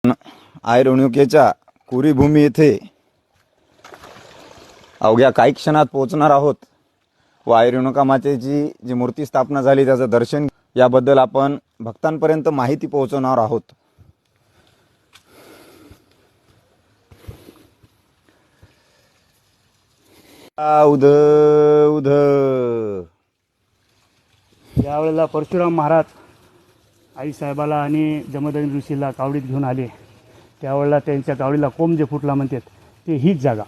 I रेणुकेच्या कुरीभूमी येथे अवघ्या काही क्षणात पोहोचणार आहोत व आय रेणुका मातेची जी मूर्ती स्थापना झाली त्याचं दर्शन याबद्दल आपण भक्तांपर्यंत माहिती पोहोचवणार आहोत। उध उध यावेळेला परशुराम महाराज आईसाहेबाला आणि जमदग्नी ऋषीला कावडीत घेऊन आले, त्यावेळेला त्यांच्या कावडीला कोंब जे फुटला म्हणतात ते हीच जागा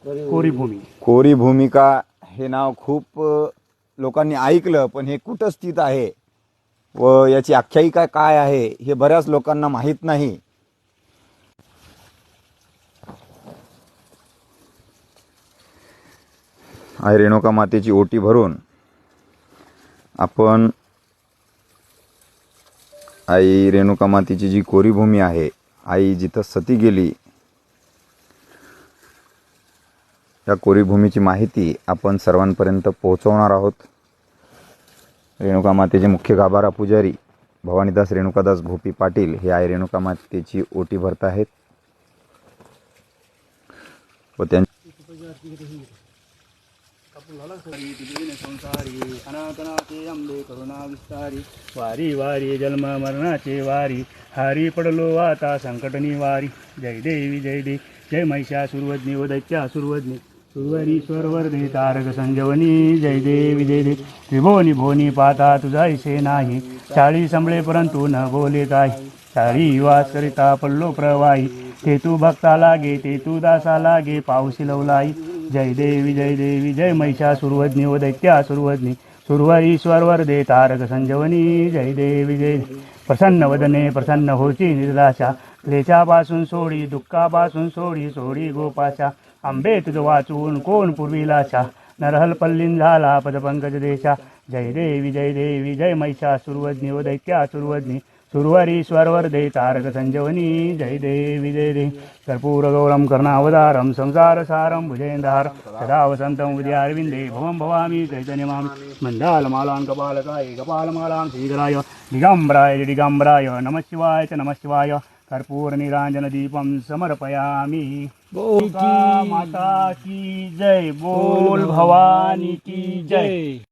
कोरीभूमी। कोरीभूमिका हे नाव खूप लोकांनी ऐकलं, पण हे कुठं स्थित आहे व याची आख्यायिका काय आहे हे बऱ्याच लोकांना माहीत नाही। आई रेणुका मातेची ओटी भरून आपण आई रेणुका मातेची जी कोरीभूमी आहे, आई जिथं सती गेली, या कोरीभूमीची माहिती आपण सर्वांपर्यंत पोहोचवणार आहोत। रेणुका मातेचे मुख्य गाभारा पुजारी भवानीदास रेणुकादास भोपी पाटील हे आई रेणुका मातेची ओटी भरत आहेत व अनाथनाथे अंबे करुणा विस्तारी, वारी वारी जन्म मरणाचे वारी, हारी पडलो आता संकट निवारी। जय देवी जय देवी जय महिषासुरवदनी व दैत्यासुरवदनी, सुरवरीश्वर वरदे तारक संजीवनी। जय देवी जय देवी त्रिभुवनी भुवनी पाता तुझा ऐसे नाही, चाळी संभळे परंतु न बोले काही, चाळी वास करिता पडलो प्रवाही, ते तू भक्ता लागे ते तू दासा लागे पाऊसी लवलाई। जय देवी जय महिषासुरवदनी व दैत्यासुरवदनी, सुरवरीश्वर वरदे तारक संजीवनी। जय देवी जय देवी प्रसन्न वदने प्रसन्न होची निर्दाशा, क्लेशापासून सोडी दुःखापासून सोडी सोडी गोपाशा, अंबे तुझ वाचून कोण पूर्वीलाशा, नरहल पल्लीन झाला पदपंकज देशा। जय देवी जय महिषासुरवदनी व दैत्यासुरवदनी, सुरवरीश्वर वरदे तारक संजीवनी। जय देवी कर्पूरगौरम करुणावतारम संसारसारम भुजेंद्रहारं सदा वसन्तं हृदयारविन्दे भवं भवामि चैतन्यमामि, मण्डालमालां कपालकाय कपालमालां श्रीधराय, दिगम्बराय नमः शिवाय च नमः शिवाय, कर्पूरनीराजनदीपं समर्पयामि। बोल माता की जय, बोल भवानी की जय।